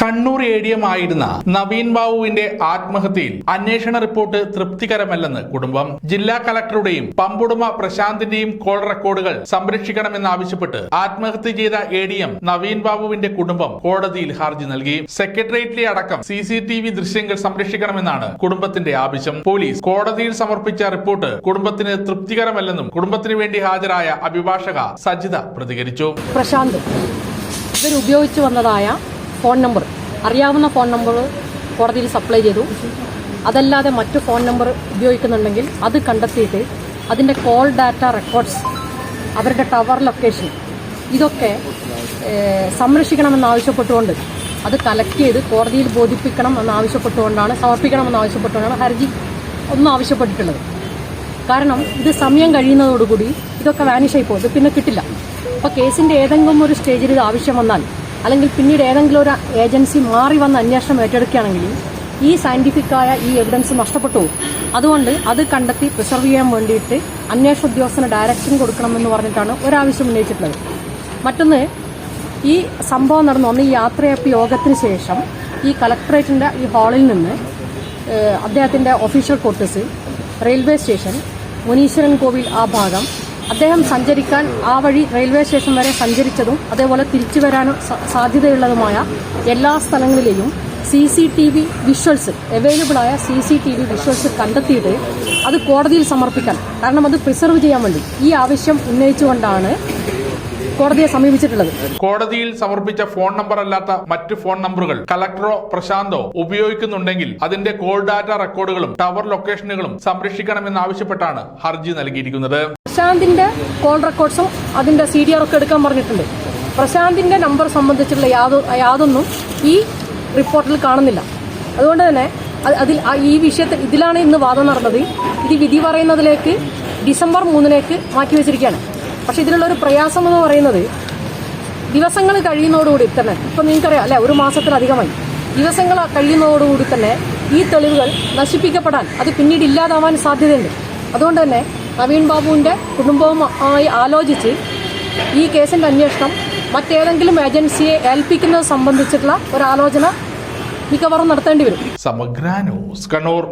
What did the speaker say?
Kannur ADM ആയിരുന്ന നവീൻ ബാബുവിന്റെ ആത്മഹത്യയിൽ അന്വേഷണ റിപ്പോർട്ട് തൃപ്തികരമല്ലെന്ന് കുടുംബം. ജില്ലാ കളക്ടറുടെയും പമ്പുടമ പ്രശാന്തിന്റെയും കോൾ റെക്കോർഡുകൾ സംരക്ഷിക്കണമെന്നാവശ്യപ്പെട്ട് ആത്മഹത്യ ചെയ്ത ADM നവീൻ ബാബുവിന്റെ കുടുംബം കോടതിയിൽ ഹർജി നൽകി. സെക്രട്ടേറിയറ്റിലെ അടക്കം CCTV ദൃശ്യങ്ങൾ സംരക്ഷിക്കണമെന്നാണ് കുടുംബത്തിന്റെ ആവശ്യം. പോലീസ് കോടതിയിൽ സമർപ്പിച്ച റിപ്പോർട്ട് കുടുംബത്തിന് തൃപ്തികരമല്ലെന്നും കുടുംബത്തിന് വേണ്ടി ഹാജരായ അഭിഭാഷക സജിത പ്രതികരിച്ചു. പ്രശാന്ത് ഉപയോഗിച്ചു വന്നതായ ഫോൺ നമ്പർ, അറിയാവുന്ന ഫോൺ നമ്പർ കോടതിയിൽ സപ്ലൈ ചെയ്തു. അതല്ലാതെ മറ്റു ഫോൺ നമ്പർ ഉപയോഗിക്കുന്നുണ്ടെങ്കിൽ അത് കണ്ടെത്തിയിട്ട് അതിൻ്റെ കോൾ ഡാറ്റ റെക്കോർഡ്സ്, അവരുടെ ടവർ ലൊക്കേഷൻ, ഇതൊക്കെ സംരക്ഷിക്കണമെന്നാവശ്യപ്പെട്ടുകൊണ്ട് അത് കളക്ട് ചെയ്ത് കോടതിയിൽ സമർപ്പിക്കണമെന്നാവശ്യപ്പെട്ടുകൊണ്ടാണ് ഹർജി ഒന്നും ആവശ്യപ്പെട്ടിട്ടുള്ളത്. കാരണം ഇത് സമയം കഴിയുന്നതോടുകൂടി ഇതൊക്കെ വാനിഷായി പോകും, ഇത് പിന്നെ കിട്ടില്ല. അപ്പോൾ കേസിൻ്റെ ഏതെങ്കിലും ഒരു സ്റ്റേജിൽ ഇത് ആവശ്യം വന്നാൽ, അല്ലെങ്കിൽ പിന്നീട് ഏതെങ്കിലും ഒരു ഏജൻസി മാറി വന്ന് അന്വേഷണം ഏറ്റെടുക്കുകയാണെങ്കിൽ ഈ സയന്റിഫിക്കായ ഈ എവിഡൻസ് നഷ്ടപ്പെട്ടു പോകും. അതുകൊണ്ട് അത് കണ്ടെത്തി പ്രിസർവ് ചെയ്യാൻ വേണ്ടിയിട്ട് അന്വേഷണ ഉദ്യോഗസ്ഥന് ഡയറക്ഷൻ കൊടുക്കണമെന്ന് പറഞ്ഞിട്ടാണ് ഒരാവശ്യം ഉന്നയിച്ചിട്ടുള്ളത്. മറ്റൊന്ന്, ഈ സംഭവം നടന്നു വന്ന് ഈ യാത്രയപ്പ് യോഗത്തിന് ശേഷം ഈ കളക്ടറേറ്റിൻ്റെ ഈ ഹാളിൽ നിന്ന് അദ്ദേഹത്തിൻ്റെ official quarters, railway station, Muneeswaran കോവിൽ ആ ഭാഗം, അദ്ദേഹം സഞ്ചരിക്കാൻ ആ വഴി റെയിൽവേ സ്റ്റേഷൻ വരെ സഞ്ചരിച്ചതും അതേപോലെ തിരിച്ചു വരാനും സാധ്യതയുള്ളതുമായ എല്ലാ സ്ഥലങ്ങളിലെയും CCTV വിഷ്വൽസ്, അവൈലബിളായ CCTV വിഷ്വൽസ് കണ്ടെത്തിയിട്ട് അത് കോടതിയിൽ സമർപ്പിക്കാൻ, കാരണം അത് പ്രിസർവ് ചെയ്യാൻ വേണ്ടി ഈ ആവശ്യം ഉന്നയിച്ചുകൊണ്ടാണ് കോടതിയെ സമീപിച്ചിട്ടുള്ളത്. കോടതിയിൽ സമർപ്പിച്ച ഫോൺ നമ്പർ അല്ലാത്ത മറ്റു ഫോൺ നമ്പറുകൾ കളക്ടറോ പ്രശാന്തോ ഉപയോഗിക്കുന്നുണ്ടെങ്കിൽ അതിന്റെ കോൾ ഡാറ്റ റെക്കോർഡുകളും ടവർ ലൊക്കേഷനുകളും സംരക്ഷിക്കണമെന്നാവശ്യപ്പെട്ടാണ് ഹർജി നൽകിയിരിക്കുന്നത്. പ്രശാന്തിന്റെ കോൾ റെക്കോർഡ്സും അതിന്റെ CDR ഒക്കെ എടുക്കാൻ പറഞ്ഞിട്ടുണ്ട്. പ്രശാന്തിന്റെ നമ്പർ സംബന്ധിച്ചുള്ള യാതൊന്നും ഈ റിപ്പോർട്ടിൽ കാണുന്നില്ല. അതുകൊണ്ട് തന്നെ ഈ വിഷയത്തിൽ ഇതിലാണ് ഇന്ന് വാദം നടന്നത്. ഇത് വിധി പറയുന്നതിലേക്ക് ഡിസംബർ 3 മാറ്റിവെച്ചിരിക്കുകയാണ്. പക്ഷെ ഇതിലുള്ള ഒരു പ്രയാസം എന്ന് പറയുന്നത്, ദിവസങ്ങൾ കഴിയുന്നതോടുകൂടി തന്നെ, ഇപ്പം നിങ്ങൾക്കറിയാം അല്ലെ, 1 മാസത്തിലധികമായി ദിവസങ്ങൾ കഴിയുന്നതോടുകൂടി തന്നെ ഈ തെളിവുകൾ നശിപ്പിക്കപ്പെടാൻ, അത് പിന്നീട് ഇല്ലാതാവാൻ സാധ്യതയുണ്ട്. അതുകൊണ്ട് തന്നെ നവീൻ ബാബുവിന്റെ കുടുംബവുമായി ആലോചിച്ച് ഈ കേസിന്റെ അന്വേഷണം മറ്റേതെങ്കിലും ഏജൻസിയെ ഏൽപ്പിക്കുന്നത് സംബന്ധിച്ചിട്ടുള്ള ഒരു ആലോചന മിക്കവാറും നടത്തേണ്ടി വരും. സമഗ്ര ന്യൂസ്, കണ്ണൂർ.